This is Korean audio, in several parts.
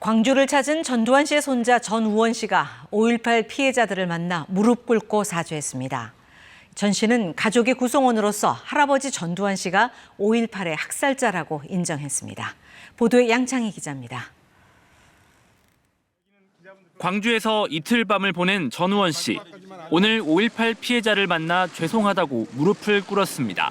광주를 찾은 전두환 씨의 손자 전우원 씨가 5.18 피해자들을 만나 무릎 꿇고 사죄했습니다. 전 씨는 가족의 구성원으로서 할아버지 전두환 씨가 5.18의 학살자라고 인정했습니다. 보도에 양창희 기자입니다. 광주에서 이틀 밤을 보낸 전우원 씨. 오늘 5.18 피해자를 만나 죄송하다고 무릎을 꿇었습니다.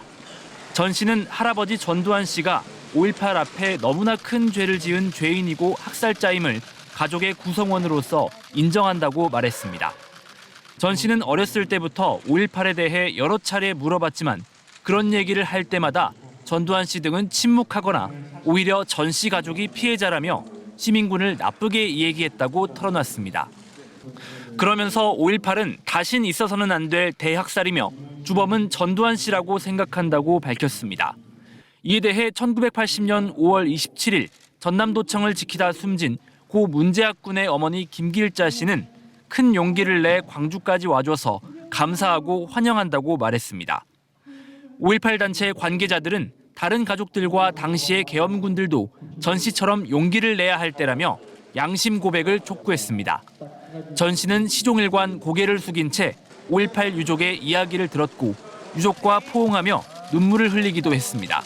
전 씨는 할아버지 전두환 씨가 5.18 앞에 너무나 큰 죄를 지은 죄인이고 학살자임을 가족의 구성원으로서 인정한다고 말했습니다. 전 씨는 어렸을 때부터 5.18에 대해 여러 차례 물어봤지만 그런 얘기를 할 때마다 전두환 씨 등은 침묵하거나 오히려 전 씨 가족이 피해자라며 시민군을 나쁘게 얘기했다고 털어놨습니다. 그러면서 5.18은 다신 있어서는 안 될 대학살이며 주범은 전두환 씨라고 생각한다고 밝혔습니다. 이에 대해 1980년 5월 27일 전남도청을 지키다 숨진 고 문재학 군의 어머니 김길자 씨는 큰 용기를 내 광주까지 와줘서 감사하고 환영한다고 말했습니다. 5.18 단체 관계자들은 다른 가족들과 당시의 계엄군들도 전 씨처럼 용기를 내야 할 때라며 양심 고백을 촉구했습니다. 전 씨는 시종일관 고개를 숙인 채 5.18 유족의 이야기를 들었고 유족과 포옹하며 눈물을 흘리기도 했습니다.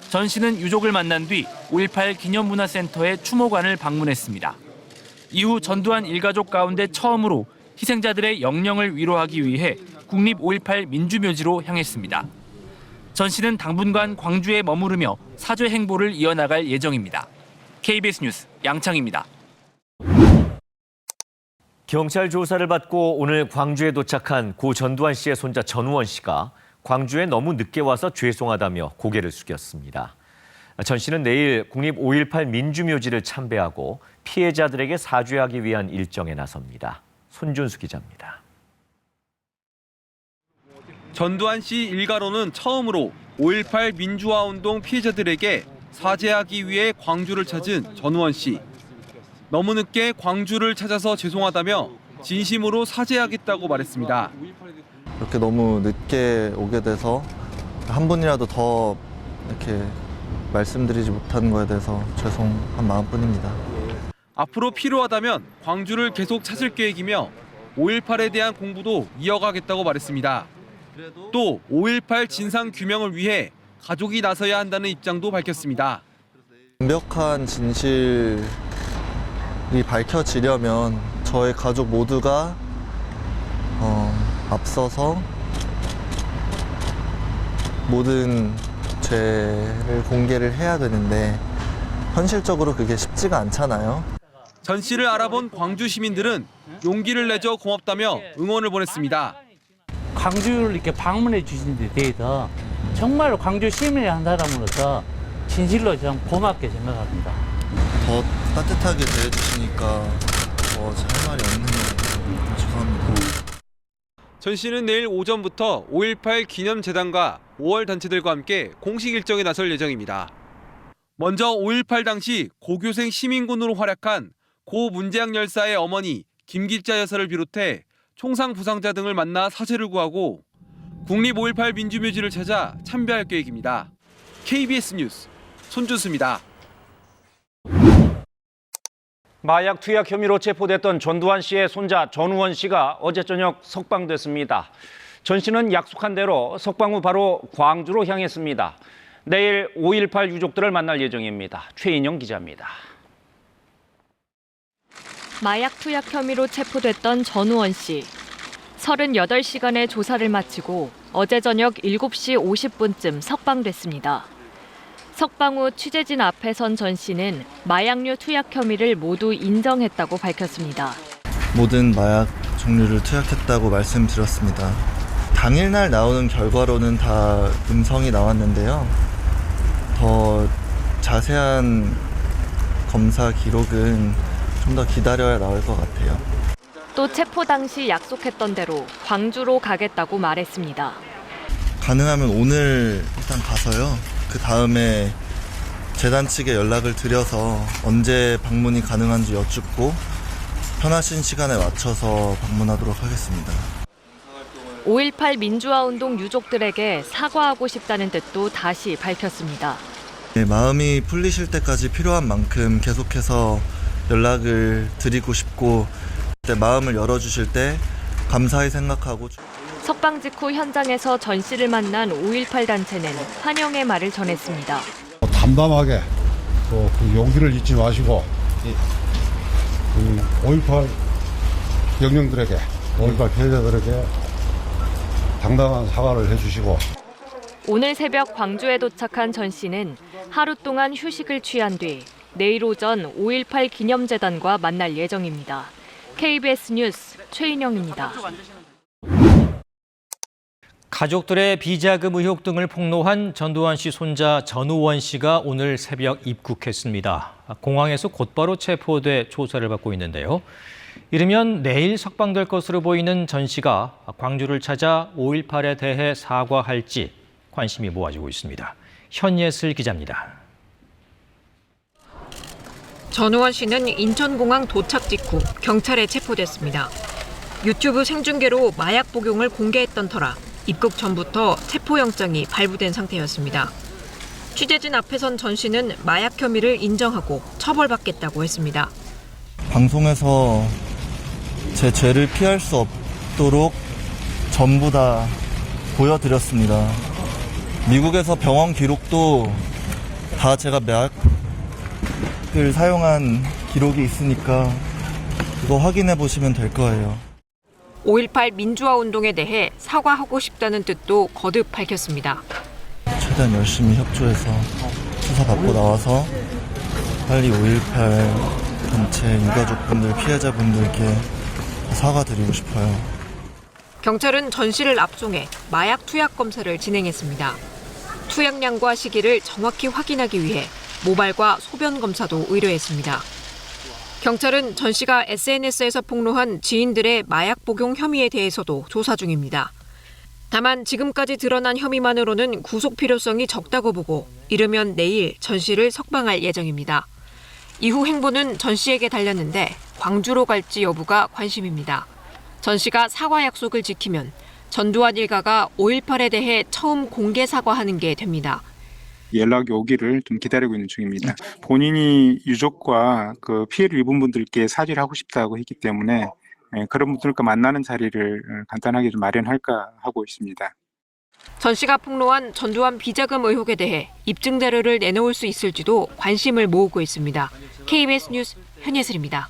전 씨는 유족을 만난 뒤 5.18 기념문화센터의 추모관을 방문했습니다. 이후 전두환 일가족 가운데 처음으로 희생자들의 영령을 위로하기 위해 국립 5.18 민주묘지로 향했습니다. 전 씨는 당분간 광주에 머무르며 사죄 행보를 이어나갈 예정입니다. KBS 뉴스 양창희입니다. 경찰 조사를 받고 오늘 광주에 도착한 고 전두환 씨의 손자 전우원 씨가 광주에 너무 늦게 와서 죄송하다며 고개를 숙였습니다. 전 씨는 내일 국립 5.18 민주묘지를 참배하고 피해자들에게 사죄하기 위한 일정에 나섭니다. 손준수 기자입니다. 전두환 씨 일가로는 처음으로 5.18 민주화운동 피해자들에게 사죄하기 위해 광주를 찾은 전우원 씨. 너무 늦게 광주를 찾아서 죄송하다며 진심으로 사죄하겠다고 말했습니다. 이렇게 너무 늦게 오게 돼서 한 분이라도 더 이렇게 말씀드리지 못한 거에 대해서 죄송한 마음뿐입니다. 앞으로 필요하다면 광주를 계속 찾을 계획이며 5.18에 대한 공부도 이어가겠다고 말했습니다. 또 5.18 진상 규명을 위해 가족이 나서야 한다는 입장도 밝혔습니다. 완벽한 진실이 밝혀지려면 저희 가족 모두가 앞서서 모든 죄를 공개를 해야 되는데 현실적으로 그게 쉽지가 않잖아요. 전 씨를 알아본 광주 시민들은 용기를 내줘 고맙다며 응원을 보냈습니다. 광주를 이렇게 방문해 주신 데 대해서 정말 광주 시민의 한 사람으로서 진실로 좀 고맙게 생각합니다. 더 따뜻하게 대해주시니까 할 말이 없네요. 죄송합니다. 전 씨는 내일 오전부터 5.18 기념재단과 5월 단체들과 함께 공식 일정에 나설 예정입니다. 먼저 5.18 당시 고교생 시민군으로 활약한 고 문재학 열사의 어머니 김길자 여사를 비롯해 총상 부상자 등을 만나 사죄를 구하고 국립 5.18 민주묘지를 찾아 참배할 계획입니다. KBS 뉴스 손준수입니다. 마약 투약 혐의로 체포됐던 전두환 씨의 손자 전우원 씨가 어제 저녁 석방됐습니다. 전 씨는 약속한 대로 석방 후 바로 광주로 향했습니다. 내일 5.18 유족들을 만날 예정입니다. 최인영 기자입니다. 마약 투약 혐의로 체포됐던 전우원 씨. 38시간의 조사를 마치고 어제 저녁 7시 50분쯤 석방됐습니다. 석방 후 취재진 앞에 선 전 씨는 마약류 투약 혐의를 모두 인정했다고 밝혔습니다. 모든 마약 종류를 투약했다고 말씀드렸습니다. 당일날 나오는 결과로는 다 음성이 나왔는데요. 더 자세한 검사 기록은 좀 더 기다려야 나올 것 같아요. 또 체포 당시 약속했던 대로 광주로 가겠다고 말했습니다. 가능하면 오늘 일단 가서요. 그 다음에 재단 측에 연락을 드려서 언제 방문이 가능한지 여쭙고 편하신 시간에 맞춰서 방문하도록 하겠습니다. 5.18 민주화운동 유족들에게 사과하고 싶다는 뜻도 다시 밝혔습니다. 네, 마음이 풀리실 때까지 필요한 만큼 계속해서 연락을 드리고 싶고 그때 마음을 열어주실 때 감사히 생각하고 석방 직후 현장에서 전 씨를 만난 5.18 단체는 환영의 말을 전했습니다. 담담하게 또 그 용기를 잊지 마시고 그 5.18 영령들에게 5.18 피해자들에게 당당한 사과를 해주시고 오늘 새벽 광주에 도착한 전 씨는 하루 동안 휴식을 취한 뒤 내일 오전 5.18 기념재단과 만날 예정입니다. KBS 뉴스 최인영입니다. 가족들의 비자금 의혹 등을 폭로한 전두환 씨 손자 전우원 씨가 오늘 새벽 입국했습니다. 공항에서 곧바로 체포돼 조사를 받고 있는데요. 이르면 내일 석방될 것으로 보이는 전 씨가 광주를 찾아 5.18에 대해 사과할지 관심이 모아지고 있습니다. 현예슬 기자입니다. 전우원 씨는 인천공항 도착 직후 경찰에 체포됐습니다. 유튜브 생중계로 마약 복용을 공개했던 터라 입국 전부터 체포영장이 발부된 상태였습니다. 취재진 앞에선 전 씨는 마약 혐의를 인정하고 처벌받겠다고 했습니다. 방송에서 제 죄를 피할 수 없도록 전부 다 보여드렸습니다. 미국에서 병원 기록도 다 제가 마약을 사용한 기록이 있으니까 그거 확인해 보시면 될 거예요. 5.18 민주화 운동에 대해 사과하고 싶다는 뜻도 거듭 밝혔습니다. 최대한 열심히 협조해서 수사받고 나와서 빨리 5.18 단체 유가족분들, 피해자분들께 사과드리고 싶어요. 경찰은 전 씨를 압송해 마약 투약 검사를 진행했습니다. 투약량과 시기를 정확히 확인하기 위해 모발과 소변 검사도 의뢰했습니다. 경찰은 전 씨가 SNS에서 폭로한 지인들의 마약 복용 혐의에 대해서도 조사 중입니다. 다만 지금까지 드러난 혐의만으로는 구속 필요성이 적다고 보고 이르면 내일 전 씨를 석방할 예정입니다. 이후 행보는 전 씨에게 달렸는데 광주로 갈지 여부가 관심입니다. 전 씨가 사과 약속을 지키면 전두환 일가가 5.18에 대해 처음 공개 사과하는 게 됩니다. 연락이 오기를 좀 기다리고 있는 중입니다. 본인이 유족과 그 피해를 입은 분들께 사죄를 하고 싶다고 했기 때문에 그런 분들과 만나는 자리를 간단하게 좀 마련할까 하고 있습니다. 전 씨가 폭로한 전두환 비자금 의혹에 대해 입증 자료를 내놓을 수 있을지도 관심을 모으고 있습니다. KBS 뉴스 현예슬입니다.